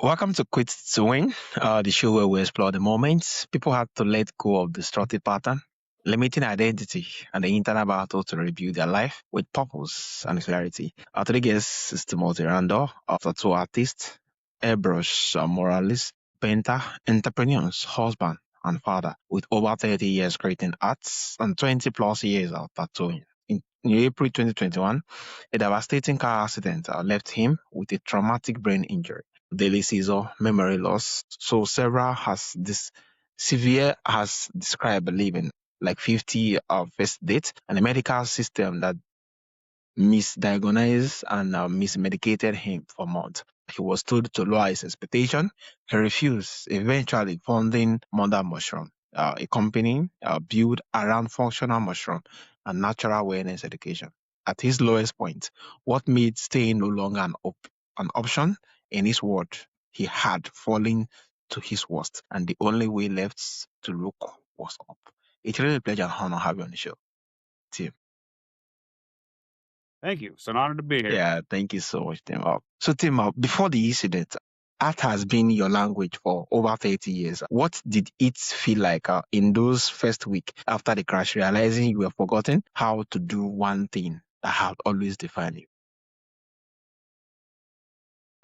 Welcome to Quit to Win, the show where we explore the moments people had to let go of destructive pattern, limiting identity, and the internal battle to rebuild their life with purpose and clarity. Our today's guest is Timothy Randall, a tattoo artist, airbrush moralist, painter, entrepreneur, husband, and father, with over 30 years creating arts and 20 plus years of tattooing. In April 2021, a devastating car accident left him with a traumatic brain injury, daily seizure, memory loss. So several has this severe has described living like 50 first date and a medical system that misdiagnosed and mismedicated him for months. He was told to lower his expectation. He refused, eventually founding Mother Mushroom, a company built around functional mushroom and natural wellness education. At his lowest point, what made staying no longer an option in his world, he had fallen to his worst, and the only way left to look was up. It's really a pleasure and honor having you on the show, Tim. Thank you. It's an honor to be here. Yeah, thank you so much, Tim. So, Tim, before the incident, art has been your language for over 30 years. What did it feel like in those first week after the crash, realizing you were forgotten how to do one thing that had always defined you?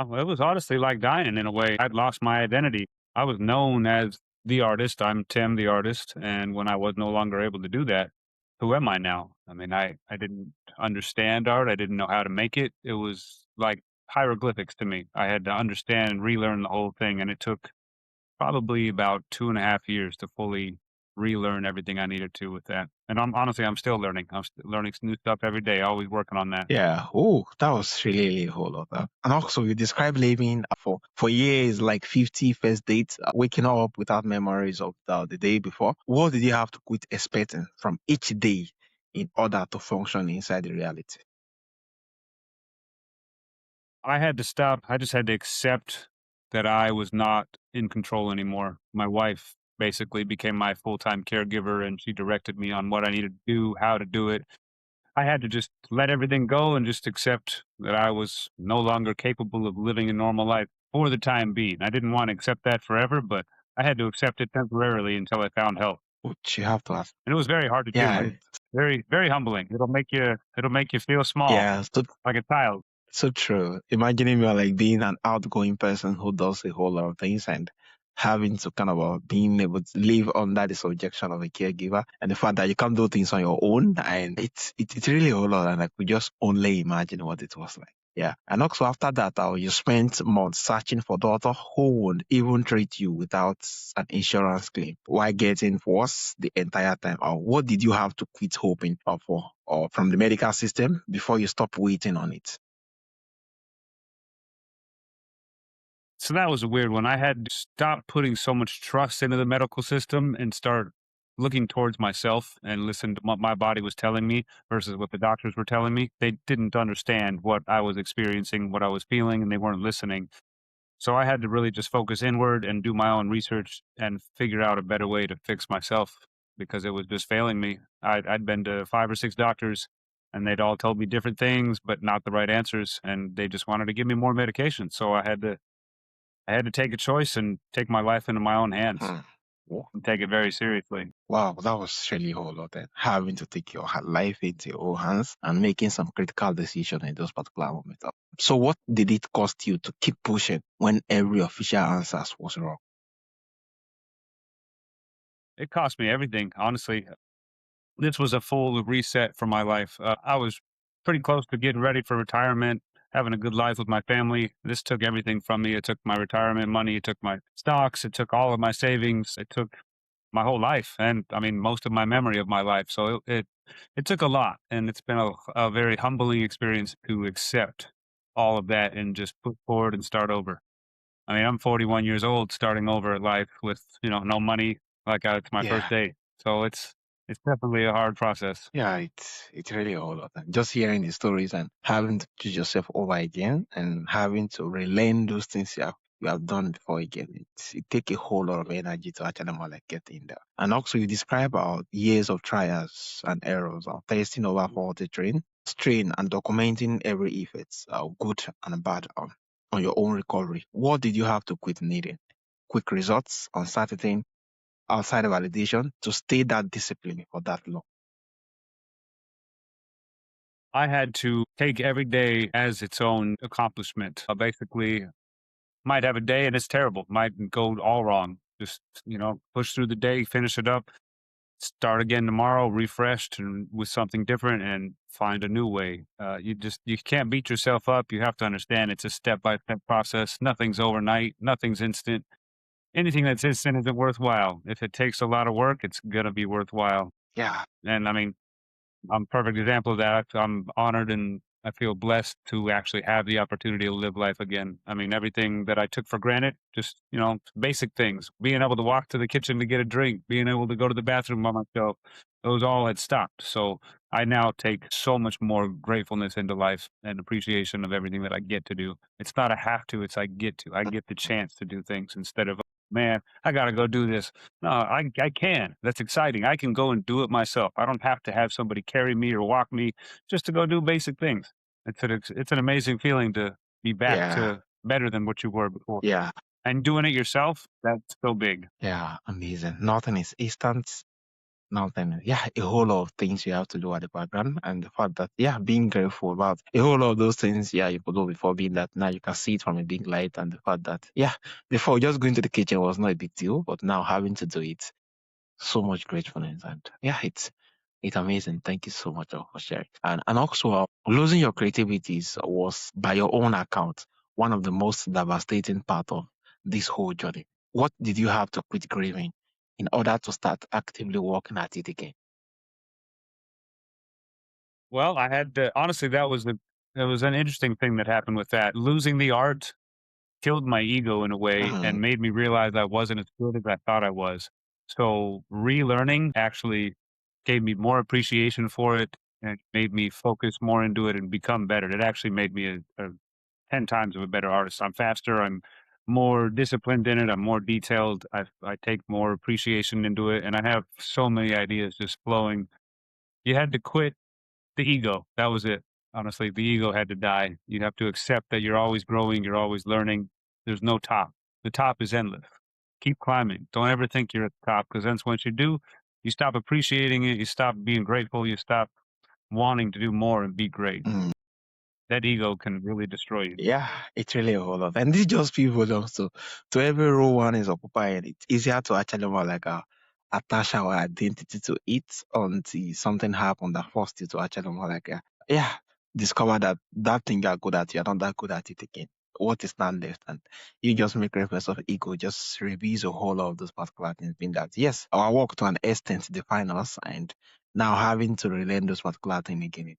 It was honestly like dying in a way. I'd lost my identity. I was known as the artist. I'm Tim, the artist. And when I was no longer able to do that, who am I now? I mean, I didn't understand art. I didn't know how to make it. It was like hieroglyphics to me. I had to understand and relearn the whole thing. And it took probably about 2.5 years to fully relearn everything I needed to with that. And I'm still learning. I'm learning some new stuff every day, always working on that. Yeah. Oh, that was really a whole lot. And also, you described living for years, like 50 first dates, waking up without memories of the day before. What did you have to quit expecting from each day in order to function inside the reality? I had to stop. I just had to accept that I was not in control anymore. My wife basically became my full-time caregiver and she directed me on what I needed to do, how to do it. I had to just let everything go and just accept that I was no longer capable of living a normal life for the time being. I didn't want to accept that forever, but I had to accept it temporarily until I found help. Which you have to ask. And it was very hard to do. Yeah. It's very, very humbling. It'll make you feel small, Yeah. So like a child. So true. Imagining you're like being an outgoing person who does a whole lot of things and having to kind of being able to live under the subjection of a caregiver and the fact that you can't do things on your own. And it's really a whole lot. And I could just only imagine what it was like. Yeah. And also after that, you spent months searching for doctor who would even treat you without an insurance claim while getting worse the entire time. Or what did you have to quit hoping for or from the medical system before you stop waiting on it? So that was a weird one. I had to stop putting so much trust into the medical system and start looking towards myself and listen to what my body was telling me versus what the doctors were telling me. They didn't understand what I was experiencing, what I was feeling, and they weren't listening. So I had to really just focus inward and do my own research and figure out a better way to fix myself because it was just failing me. I'd been to 5 or 6 doctors and they'd all told me different things, but not the right answers. And they just wanted to give me more medication. So I had to take a choice and take my life into my own hands Hmm. Wow, and take it very seriously. wow, that was really a whole lot then. Having to take your life into your own hands and making some critical decisions in those particular moments. So what did it cost you to keep pushing when every official answers was wrong? It cost me everything, honestly. This was a full reset for my life. I was pretty close to getting ready for retirement, having a good life with my family. This took everything from me. It took my retirement money, it took my stocks, it took all of my savings, it took my whole life, and I mean most of my memory of my life. So it took a lot, and it's been a very humbling experience to accept all of that and just put forward and start over. I mean, I'm 41 years old, starting over at life with no money, like it's my first Yeah, day. So it's definitely a hard process. yeah, it's really a whole lot. And just hearing the stories and having to choose yourself over again and having to relearn those things you have done before again. It take a whole lot of energy to actually more like get in there. And also you describe our years of trials and errors, or testing over 40 strain and documenting every effect, good and bad. on your own recovery. What did you have to quit needing? Quick results, uncertainty, outside validation to stay that discipline for that long. I had to take every day as its own accomplishment. Basically, might have a day and it's terrible, might go all wrong. Just, push through the day, finish it up, start again tomorrow, refreshed and with something different and find a new way. You can't beat yourself up. You have to understand it's a step by step process. Nothing's overnight, nothing's instant. Anything that's instant isn't worthwhile. If it takes a lot of work, it's going to be worthwhile. Yeah, And I mean, I'm a perfect example of that. I'm honored and I feel blessed to actually have the opportunity to live life again. I mean, everything that I took for granted, just, basic things, being able to walk to the kitchen to get a drink, being able to go to the bathroom by myself, those all had stopped. So I now take so much more gratefulness into life and appreciation of everything that I get to do. It's not a have to, it's I get to. I get the chance to do things instead of, man, I got to go do this. No, I can. That's exciting. I can go and do it myself. I don't have to have somebody carry me or walk me just to go do basic things. It's an amazing feeling to be back yeah, to better than what you were before. yeah, And doing it yourself, that's so big. yeah, amazing. Nothing is instant. Nothing. Yeah, a whole lot of things you have to do at the background. And the fact that, yeah, being grateful about a whole lot of those things, yeah, you could do before being that now you can see it from a big light. And the fact that, yeah, before just going to the kitchen was not a big deal, but now having to do it, so much gratefulness. And yeah, it's amazing. Thank you so much for sharing. And also, losing your creativities was, by your own account, one of the most devastating part of this whole journey. What did you have to quit grieving in order to start actively working at it again? Well, I had to, honestly, that was an interesting thing that happened with that. Losing the art killed my ego in a way Mhm. and made me realize I wasn't as good as I thought I was. So relearning actually gave me more appreciation for it and made me focus more into it and become better. It actually made me a 10 times of a better artist. I'm faster. I'm more disciplined in it. I'm more detailed. I take more appreciation into it. And I have so many ideas just flowing. You had to quit the ego. That was it. Honestly, the ego had to die. You have to accept that you're always growing, you're always learning. There's no top. The top is endless. Keep climbing. Don't ever think you're at the top because then once you do, you stop appreciating it, you stop being grateful, you stop wanting to do more and be great. Mm. That ego can really destroy you. Yeah, it's really a whole lot. And this just people also to every role one is occupying, it's easier to actually more like attach our identity to it until something happened that forced you to actually more like yeah, discover that that thing you're good at, you're not that good at it again. What is not left? And you just make reference of ego, just reviews a whole lot of those particular things, being that yes, our work to an extent define us, and now having to relearn those particular things again,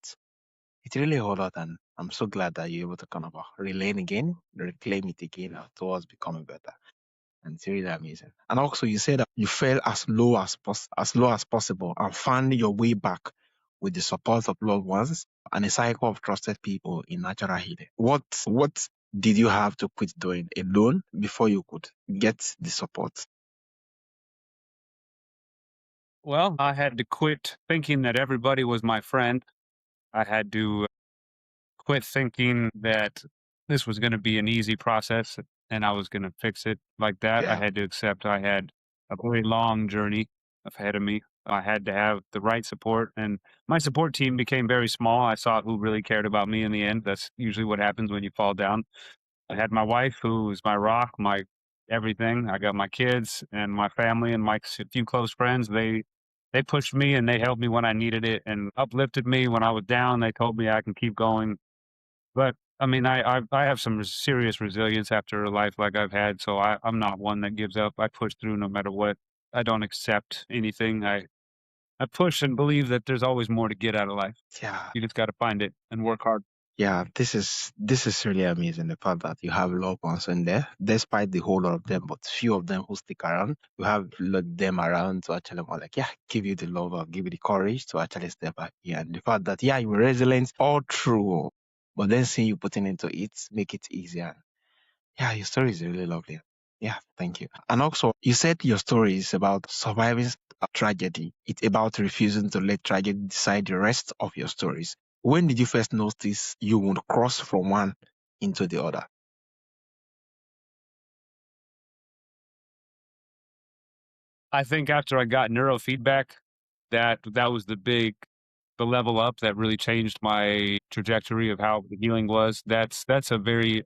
it's really a whole lot, and I'm so glad that you're able to kind of relearn again, reclaim it again towards becoming better. And it's really amazing. And also, you said that you fell as low as possible and found your way back with the support of loved ones and a cycle of trusted people in natural healing. What did you have to quit doing alone before you could get the support? Well, I had to quit thinking that everybody was my friend. I had to quit thinking that this was going to be an easy process and I was going to fix it like that. I Yeah. had to accept I had a very long journey ahead of me. I had to have the right support, and my support team became very small. I saw who really cared about me in the end. That's usually what happens when you fall down. I had my wife, who is my rock, my everything. I got my kids and my family and my few close friends. They pushed me and they helped me when I needed it and uplifted me when I was down. They told me I can keep going. But I mean, I have some serious resilience after a life like I've had, so I'm not one that gives up. I push through no matter what. I don't accept anything. I push and believe that there's always more to get out of life. Yeah. You just got to find it and work hard. Yeah, this is really amazing. The fact that you have loved ones in there, despite the whole lot of them, but few of them who stick around. You have them around to actually more like yeah, give you the love or give you the courage to actually step back. Yeah, and the fact that yeah, you're resilient all through, but then seeing you putting into it, make it easier. Yeah, your story is really lovely. Yeah, thank you. And also, you said your story is about surviving a tragedy. It's about refusing to let tragedy decide the rest of your stories. When did you first notice you would cross from one into the other? I think after I got neurofeedback, that was the level up that really changed my trajectory of how the healing was. That's a very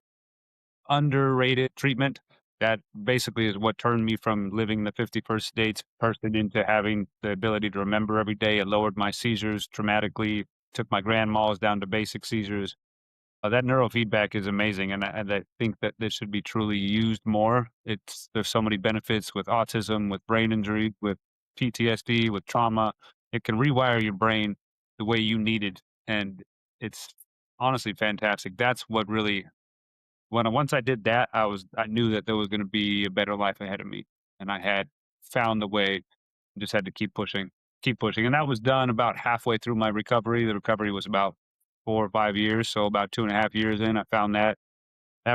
underrated treatment. That basically is what turned me from living the 51st states person into having the ability to remember every day. It lowered my seizures dramatically, took my grand malls down to basic seizures. That neurofeedback is amazing, and I think that this should be truly used more. There's so many benefits with autism, with brain injury, with PTSD, with trauma. It can rewire your brain the way you need it, and it's honestly fantastic. That's what really once I did that, I knew that there was going to be a better life ahead of me, and I had found the way. Just had to keep pushing, and that was done about halfway through my recovery. The recovery was about 4 or 5 years, so about 2.5 years in, I found that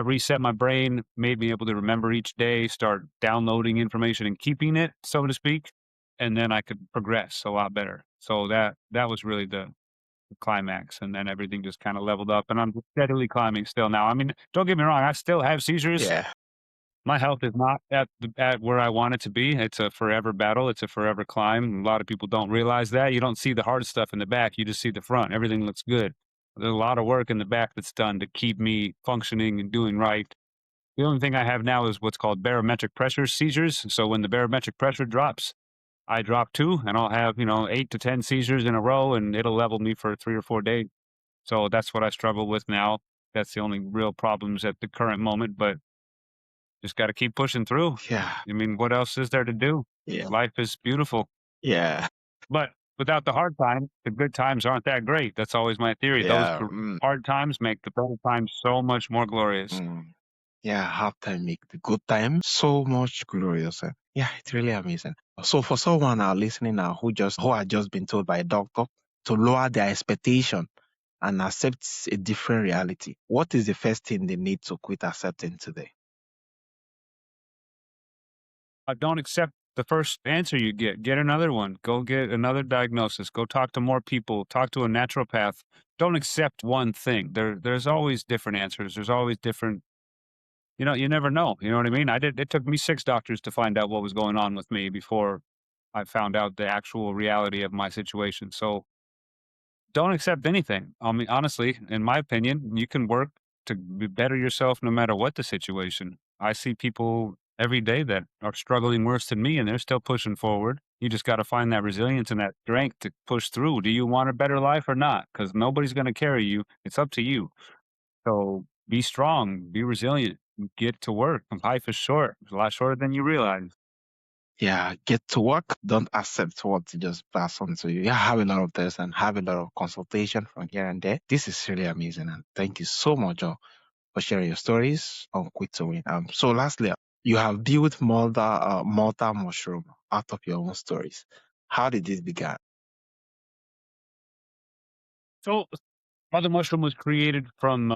reset my brain, made me able to remember each day, start downloading information and keeping it, so to speak, and then I could progress a lot better. So that was really the climax, and then everything just kind of leveled up, and I'm steadily climbing still now. I mean, don't get me wrong, I still have seizures. Yeah, My health is not at where I want it to be. It's a forever battle. It's a forever climb. A lot of people don't realize that. You don't see the hard stuff in the back. You just see the front. Everything looks good. There's a lot of work in the back that's done to keep me functioning and doing right. The only thing I have now is what's called barometric pressure seizures. So when the barometric pressure drops, I drop two, and I'll have 8 to 10 seizures in a row, and it'll level me for 3 or 4 days. So that's what I struggle with now. That's the only real problems at the current moment, but just got to keep pushing through. yeah, I mean, what else is there to do? yeah, Life is beautiful, yeah, but without the hard times, the good times aren't that great. That's always my theory. Those yeah. hard times make the better times so much more glorious. Mm. Yeah, hard time make the good time so much glorious. Yeah, it's really amazing. So for someone now listening now who had just been told by a doctor to lower their expectation and accept a different reality, what is the first thing they need to quit accepting today? Don't accept the first answer you get. Get another one. Go get another diagnosis. Go talk to more people. Talk to a naturopath. Don't accept one thing. There's always different answers. There's always different. You never know. You know what I mean? It took me 6 doctors to find out what was going on with me before I found out the actual reality of my situation. So don't accept anything. I mean, honestly, in my opinion, you can work to better yourself no matter what the situation. I see people every day that are struggling worse than me, and they're still pushing forward. You just got to find that resilience and that strength to push through. Do you want a better life or not? Because nobody's going to carry you. It's up to you. So be strong, be resilient, get to work. Life is short. It's a lot shorter than you realize. Yeah, get to work. Don't accept what they just pass on to you. Yeah, have a lot of tests and have a lot of consultation from here and there. This is really amazing. And thank you so much, Joe, for sharing your stories on Quit to Win. So lastly, you have built Malta Mushroom out of your own stories. How did this begin? So, Mother Mushroom was created from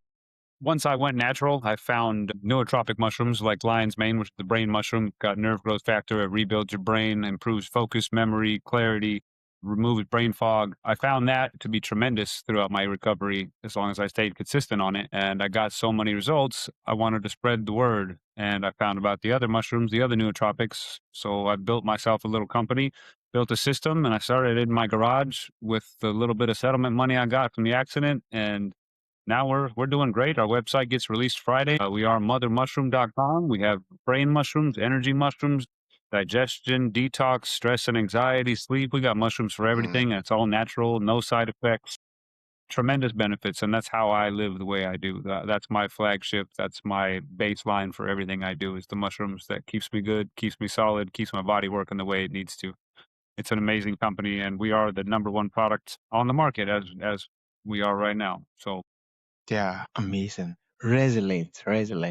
once I went natural, I found nootropic mushrooms like lion's mane, which is the brain mushroom, got nerve growth factor, it rebuilds your brain, improves focus, memory, clarity, removes brain fog. I found that to be tremendous throughout my recovery as long as I stayed consistent on it. And I got so many results, I wanted to spread the word. And I found about the other mushrooms, the other nootropics. So I built myself a little company, built a system, and I started in my garage with the little bit of settlement money I got from the accident. And now we're doing great. Our website gets released Friday. We are mothermushroom.com. We have brain mushrooms, energy mushrooms, digestion, detox, stress and anxiety, sleep. We got mushrooms for Mm, everything. And it's all natural, no side effects, tremendous benefits. And that's how I live the way I do. That's my flagship. That's my baseline for everything I do is the mushrooms that keeps me good, keeps me solid, keeps my body working the way it needs to. It's an amazing company, and we are the number one product on the market as we are right now. So yeah, amazing. Resilient.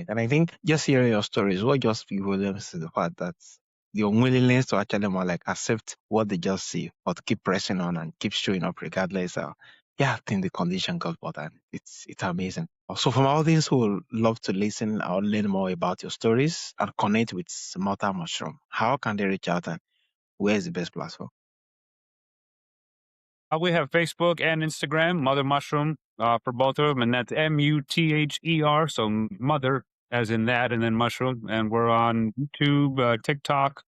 And I think just hearing your stories, what just people them to the fact that the unwillingness to actually more like accept what they just see, or to keep pressing on and keep showing up regardless. Yeah, I think the condition got better. It's amazing. So from all these who would love to listen or learn more about your stories and connect with Smarter Mushroom, how can they reach out and where is the best platform? we have Facebook and Instagram, Mother Mushroom, for both of them, and that's Muther. So mother, as in that, and then mushroom. And we're on YouTube, TikTok,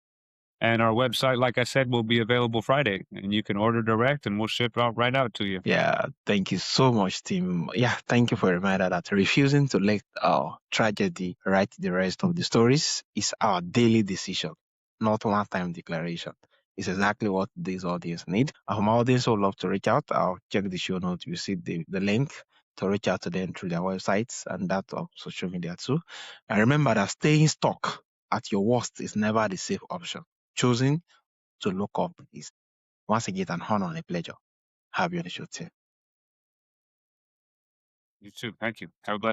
And our website, like I said, will be available Friday, and you can order direct, and we'll ship out right out to you. Yeah, thank you so much, Tim. Yeah, thank you for a reminder that refusing to let our tragedy write the rest of the stories is our daily decision, not one-time declaration. It's exactly what this audience need. Our audience would love to reach out. I'll check the show notes. You see the link to reach out to them through their websites and that of social media too. And remember that staying stuck at your worst is never the safe option. Choosing to look up is once again an honor and a pleasure. Have you on the show, Tim. You too. Thank you. Have a blessed